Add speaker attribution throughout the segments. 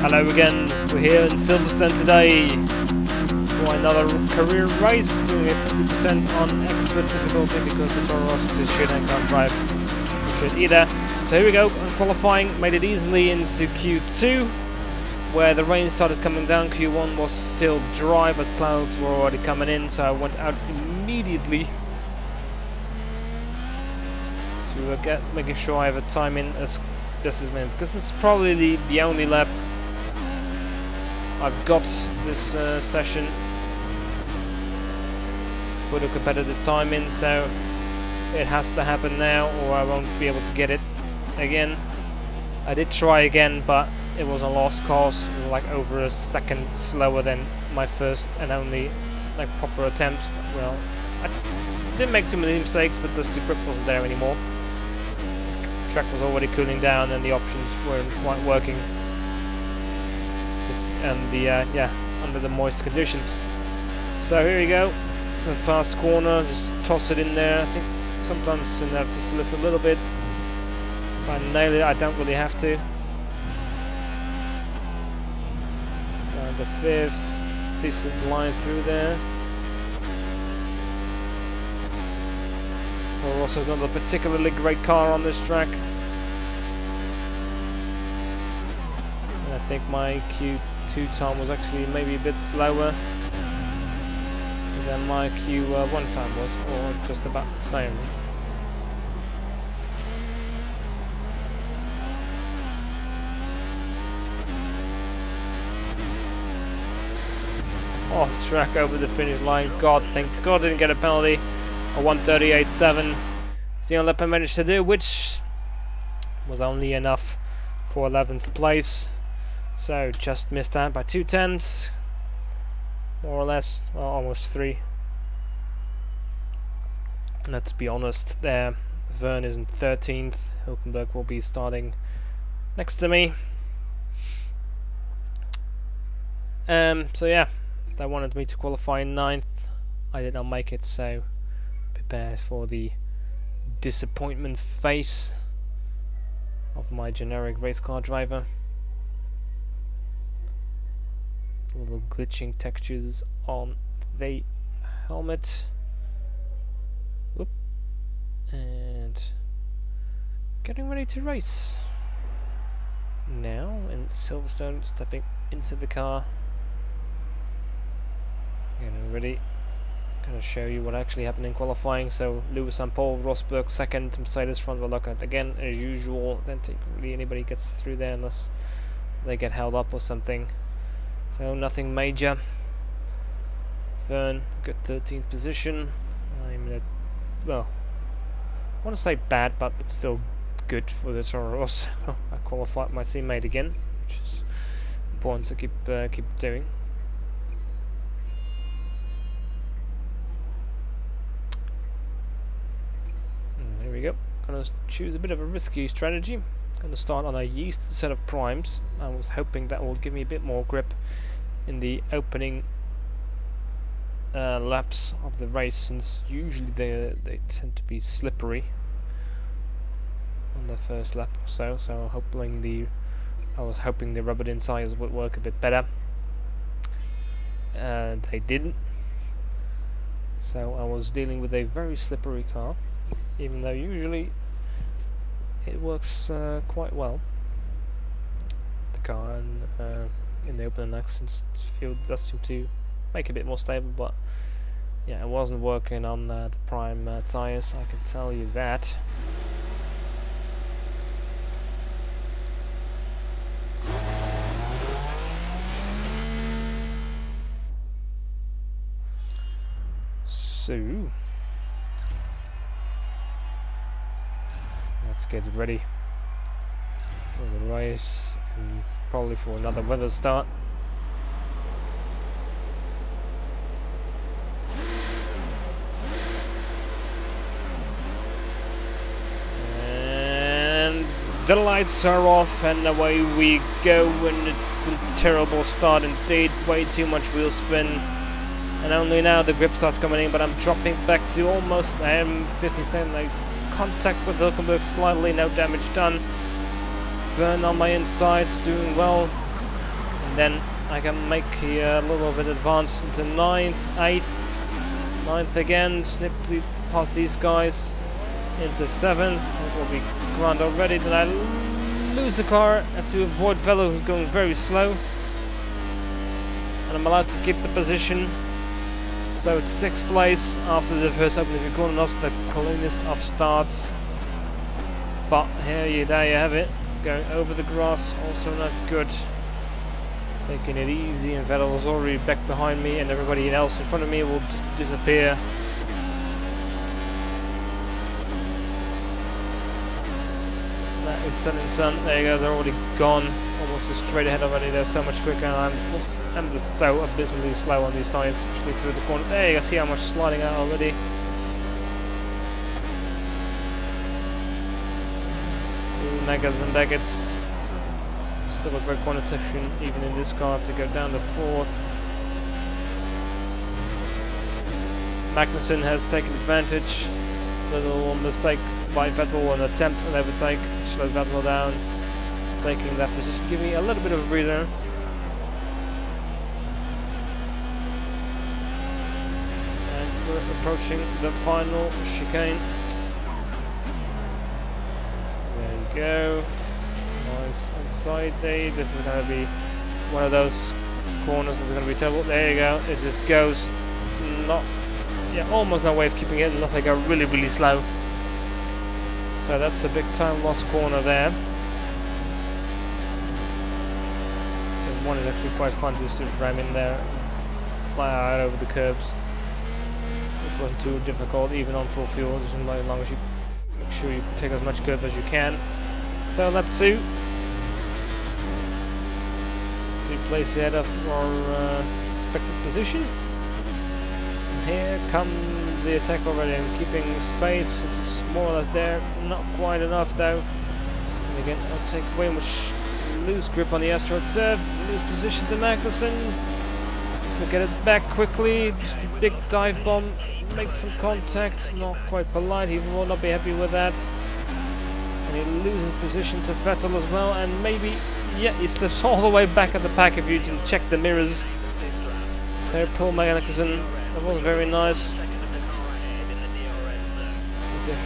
Speaker 1: Hello again, we're here in Silverstone today for another career race, doing a 50% on expert difficulty because the Toro Rosso is shit and can't drive for shit either. So here we go, qualifying, made it easily into Q2, where the rain started coming down. Q1 was still dry, but clouds were already coming in, so I went out immediately to making sure I have a time in as best as man, because this is probably the only lap I've got this session. Put a competitive time in, so it has to happen now or I won't be able to get it again. I did try again, but it was a lost cause. It was like over a second slower than my first and only like proper attempt. Well, I didn't make too many mistakes, but just the grip wasn't there anymore. The track was already cooling down and the options weren't quite working. And the under the moist conditions. So here we go, the fast corner, just toss it in there. I think sometimes you have to lift a little bit. If I nail it, I don't really have to. Down to fifth, decent line through there. So also not a particularly great car on this track. And I think my Q2 time was actually maybe a bit slower than my Q1 time was, or just about the same. Off track over the finish line. God, thank God I didn't get a penalty. A 1:38.7 is the only lap I managed to do, which was only enough for 11th place. So just missed that by 2/10, more or less, well, almost 3. Let's be honest there. Vern is in 13th. Hülkenberg will be starting next to me. So yeah, they wanted me to qualify in 9th. I did not make it, so prepare for the disappointment face of my generic race car driver. Little glitching textures on the helmet. Whoop. And getting ready to race. Now in Silverstone, stepping into the car. Getting ready. Gonna show you what actually happened in qualifying. So Lewis and Paul, Rosberg second, Mercedes front row lockout again as usual. Don't think really anybody gets through there unless they get held up or something. So nothing major. Vern, good 13th position. I'm in a, well, I want to say bad, but it's still good for the Toro Rosso. I qualified my teammate again, which is important to keep doing. Here we go. Gonna choose a bit of a risky strategy. Gonna start on a yeast set of primes. I was hoping that will give me a bit more grip in the opening laps of the race, since usually they tend to be slippery on the first lap or so. So I was hoping the rubbered-in tires would work a bit better. They didn't. So I was dealing with a very slippery car, even though usually it works quite well. The car and in the open laps, since this field does seem to make it a bit more stable, but yeah, it wasn't working on the prime tires, I can tell you that. So let's get ready for the race and probably for another weather start. And the lights are off and away we go, and it's a terrible start indeed. Way too much wheel spin, and only now the grip starts coming in, but I'm dropping back to almost 50 cents. I contact with Hülkenberg slightly, no damage done. Vern on my inside's doing well. And then I can make a little bit advance into 9th, 8th, 9th again, snip past these guys into 7th. It will be grand already. Then I lose the car, have to avoid Vettel who's going very slow. And I'm allowed to keep the position. So it's 6th place after the first opening of the corner, not the cleanest of starts. But there you have it. Going over the grass, also not good. Taking it easy, and Vettel was already back behind me, and everybody else in front of me will just disappear. That is setting sun. There you go, they're already gone. Almost just straight ahead already. They're so much quicker, and I'm just so abysmally slow on these tyres, especially through the corner. There you go, see how much sliding out already. Megas and Baggett's. Still a great corner section even in this car to go down to 4th. Magnussen has taken advantage. Little mistake by Vettel, an attempt an overtake, slowed Vettel down, taking that position, giving me a little bit of a breather. And we're approaching the final chicane. Go. Nice inside there. This is going to be one of those corners that's going to be terrible. There you go. It just goes almost no way of keeping it unless I go really, really slow. So that's a big time loss corner there. So one is actually quite fun to just ram in there and fly out over the curbs, which wasn't too difficult even on full fuel, just as long as you make sure you take as much curb as you can. So lap 2. 3 places ahead of our expected position. And here come the attack already. I'm keeping space. It's more or less there. Not quite enough though. And again, I'll take way much loose grip on the astroturf. Lose position to Magnussen. To get it back quickly. Just a big dive bomb. Make some contact. Not quite polite. He will not be happy with that. He loses position to Vettel as well, and maybe, he slips all the way back at the pack if you can check the mirrors. So Paul Magnussen, that was very nice.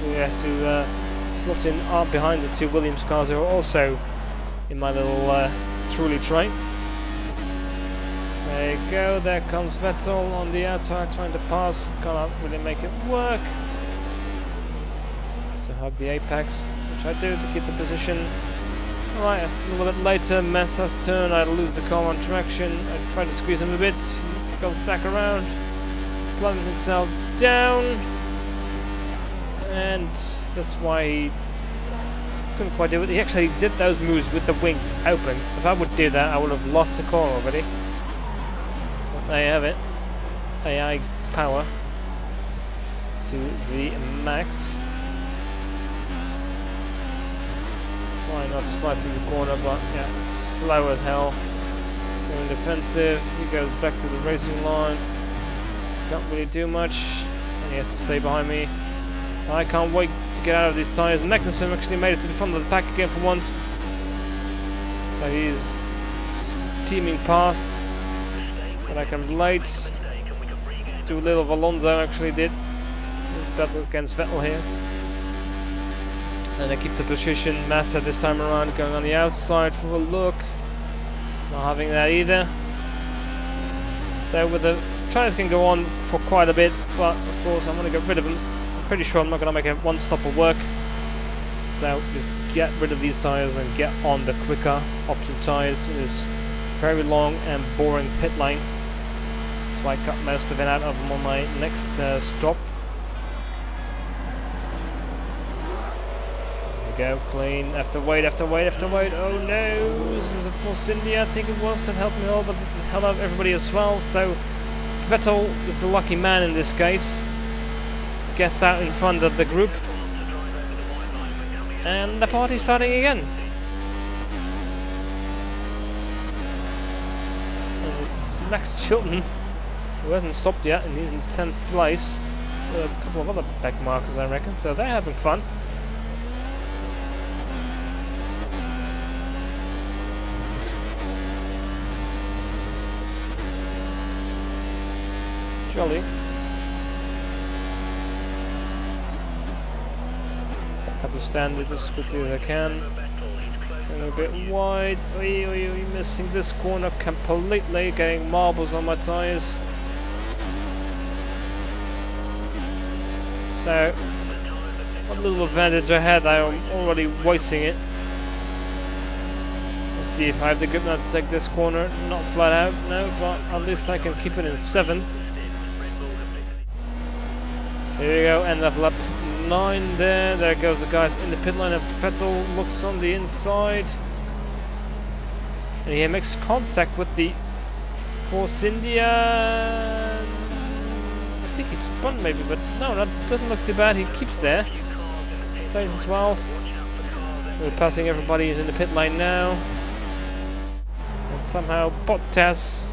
Speaker 1: He has to slot in up behind the 2 Williams cars who are also in my little trolley train. There you go, there comes Vettel on the outside trying to pass, can't really make it work. To hug the apex. Which I do to keep the position. Alright, a little bit later, Massa's turn, I lose the car on traction, I try to squeeze him a bit, he goes back around, slowing himself down, and that's why he couldn't quite do it. He actually did those moves with the wing open. If I would do that, I would have lost the car already. But there you have it. AI power to the max. Trying not to slide through the corner, but yeah, it's slow as hell. Going defensive, he goes back to the racing line. Can't really do much, and he has to stay behind me. I can't wait to get out of these tyres. Magnussen actually made it to the front of the pack again for once. So he's teaming past. But I can relate. Too little of Alonso actually did. This battle against Vettel here. And I keep the position. Massa this time around going on the outside for a look. Not having that either. So with the tyres can go on for quite a bit, but of course I'm going to get rid of them. I'm pretty sure I'm not going to make a one stopper work. So just get rid of these tyres and get on the quicker option tyres. It is very long and boring pit lane. So I cut most of it out of them on my next stop. Go clean after wait after wait after wait. Oh no, this is a Force India, I think it was, that helped me all, but it held out everybody as well. So Vettel is the lucky man in this case. Gets out in front of the group, and the party's starting again. And it's Max Chilton, who hasn't stopped yet, and he's in 10th place with a couple of other back markers, I reckon. So they're having fun. Philly. Couple standards as quickly as I can. Going a bit wide. Missing this corner completely. Getting marbles on my tyres. So, what little advantage I had, I'm already wasting it. Let's see if I have the grip now to take this corner. Not flat out, no, but at least I can keep it in 7th. Here we go, end of lap 9 there. There goes the guys in the pit lane, and Vettel looks on the inside. And he makes contact with the Force India. I think he spun maybe, but no, that doesn't look too bad. He keeps there. Stays in 12th. We're passing everybody who's in the pit lane now. And somehow Bottas,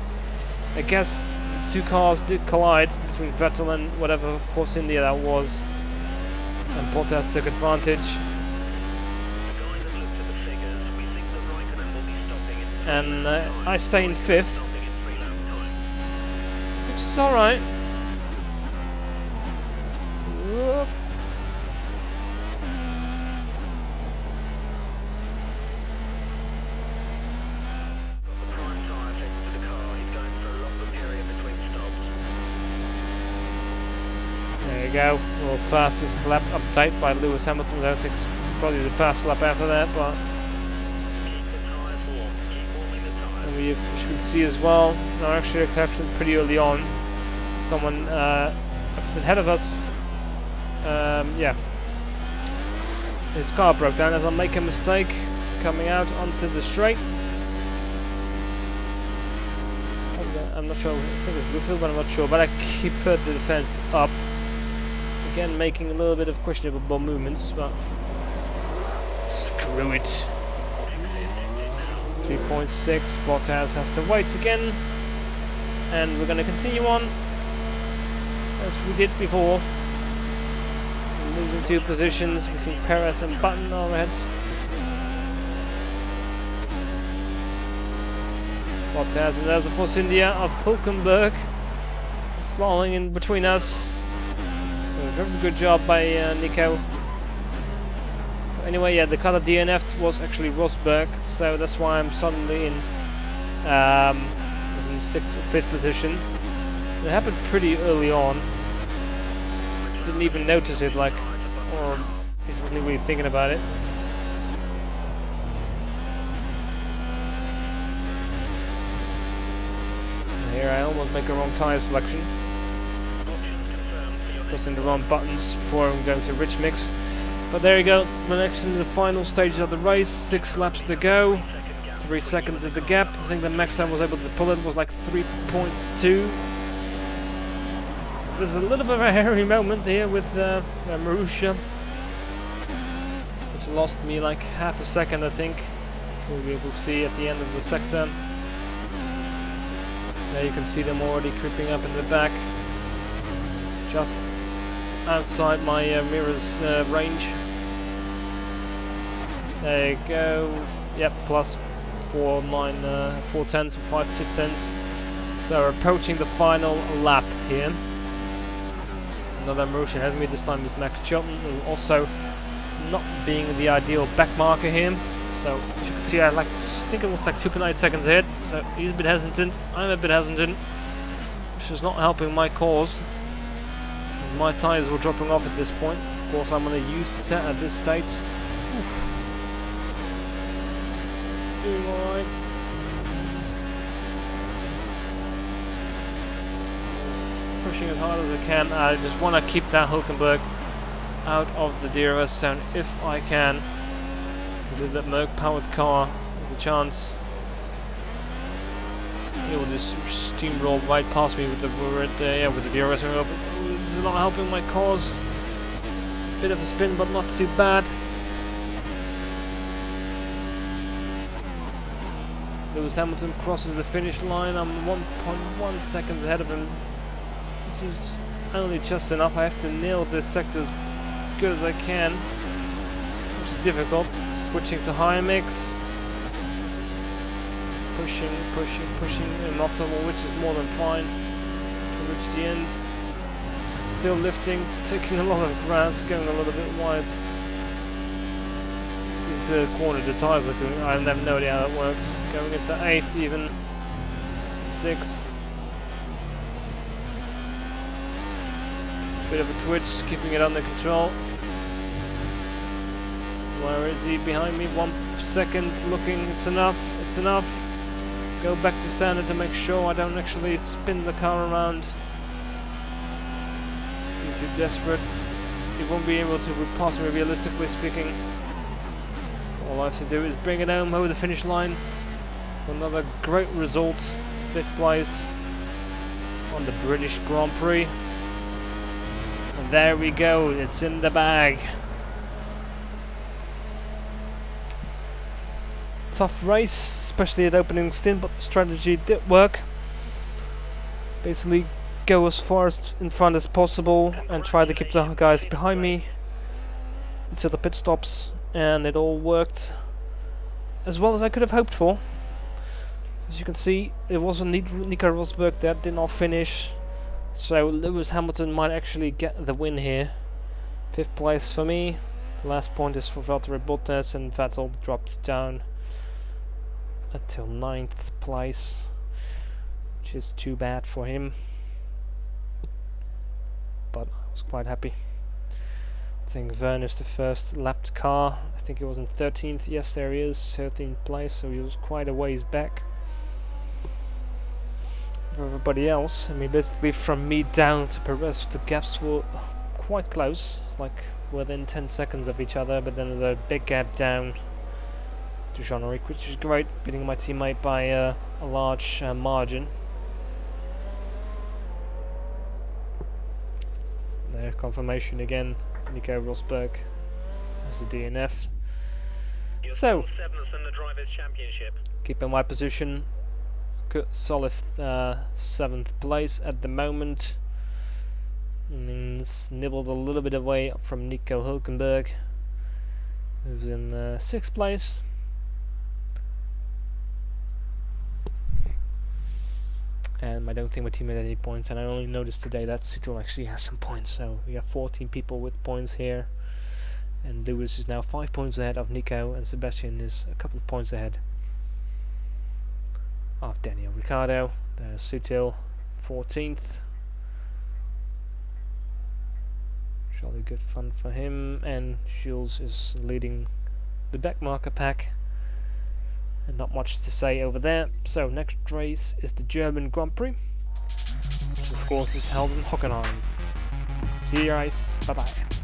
Speaker 1: I guess the two cars did collide between Vettel and whatever Force India that was. And Bottas took advantage. And I stay in 5th. Which is alright. There you go, a little fastest lap update by Lewis Hamilton. I don't think it's probably the fast lap after that, but and we, as you can see as well, no, actually it happened pretty early on. Someone ahead of us, yeah, his car broke down as I make a mistake coming out onto the straight. I'm not sure, I think it's Lufil, but I'm not sure, but I keep the defense up. Again, making a little bit of questionable movements, but screw it. 3.6, Bottas has to wait again, and we're going to continue on as we did before. Losing 2 positions between Perez and Button overhead. Bottas, and there's a Force India of Hulkenberg slowing in between us. So very good job by Nico. Anyway, yeah, the car that DNF'd was actually Rosberg, so that's why I'm suddenly in 6th or 5th position. It happened pretty early on. Didn't even notice it, like, or he wasn't really thinking about it. Here I almost make a wrong tyre selection. Pressing the wrong buttons before I'm going to rich mix. But there you go, we're next into the final stage of the race. 6 laps to go. 3 seconds is the gap. I think the max time was able to pull it was like 3.2. There's a little bit of a hairy moment here with Marussia, which lost me like half a second, I think, which we'll be able to see at the end of the sector. There you can see them already creeping up in the back, just outside my mirror's range. There you go. Yep, plus 4 tenths or 5 fifths. So we're approaching the final lap here. Another Marussia ahead of me, this time is Max Chilton, who also not being the ideal back marker here. So as you can see, I think it was like 2.8 seconds ahead. So he's a bit hesitant, I'm a bit hesitant, which is not helping my cause. My tyres were dropping off at this point. Of course, I'm on a used set at this stage. Oof. Doing alright. Pushing as hard as I can. I just want to keep that Hulkenberg out of the DRS zone if I can. Because if that Merc-powered car has a chance, it will just steamroll right past me with the DRS zone open. This is not helping my cause. Bit of a spin, but not too bad. Lewis Hamilton crosses the finish line. I'm 1.1 seconds ahead of him, which is only just enough. I have to nail this sector as good as I can, which is difficult. Switching to high mix. Pushing, and optimal, which is more than fine. reach the end. Still lifting, taking a lot of grass, going a little bit wide. Into the corner, the tyres are going. I have no idea how that works. Going into 8th, even 6th. Bit of a twitch, keeping it under control. Where is he? Behind me. 1 second. Looking. It's enough. It's enough. Go back to standard to make sure I don't actually spin the car around. Being too desperate. He won't be able to pass me, realistically speaking. All I have to do is bring it home over the finish line for another great result. 5th place on the British Grand Prix. And there we go. It's in the bag. Tough race, especially at opening stint, but the strategy did work. Basically go as far as in front as possible and try to keep the guys behind me until the pit stops, and it all worked as well as I could have hoped for. As you can see, it wasn't Nico Rosberg that did not finish, so Lewis Hamilton might actually get the win here. 5th place for me. The last point is for Valtteri Bottas, and Vettel dropped down until 9th place, which is too bad for him, but I was quite happy. I think Verne is the first lapped car. I think he was in 13th. Yes, there he is, 13th place, so he was quite a ways back. For everybody else, I mean, basically from me down to Perez, the gaps were quite close. It's like within 10 seconds of each other, but then there's a big gap down to Jean-Eric, which is great, beating my teammate by a large margin. There's confirmation again, Nico Rosberg as the DNF. So, keeping my position, good solid 7th place at the moment. Nibbled a little bit away from Nico Hülkenberg, who's in 6th place. And I don't think my team had any points, and I only noticed today that Sutton actually has some points, so we have 14 people with points here, and Lewis is now 5 points ahead of Nico, and Sebastian is a couple of points ahead of Daniel Ricciardo. There's Sutton, 14th. Jolly good fun for him, and Jules is leading the back marker pack. And not much to say over there. So next race is the German Grand Prix, which of course is held in Hockenheim. See you guys, bye bye.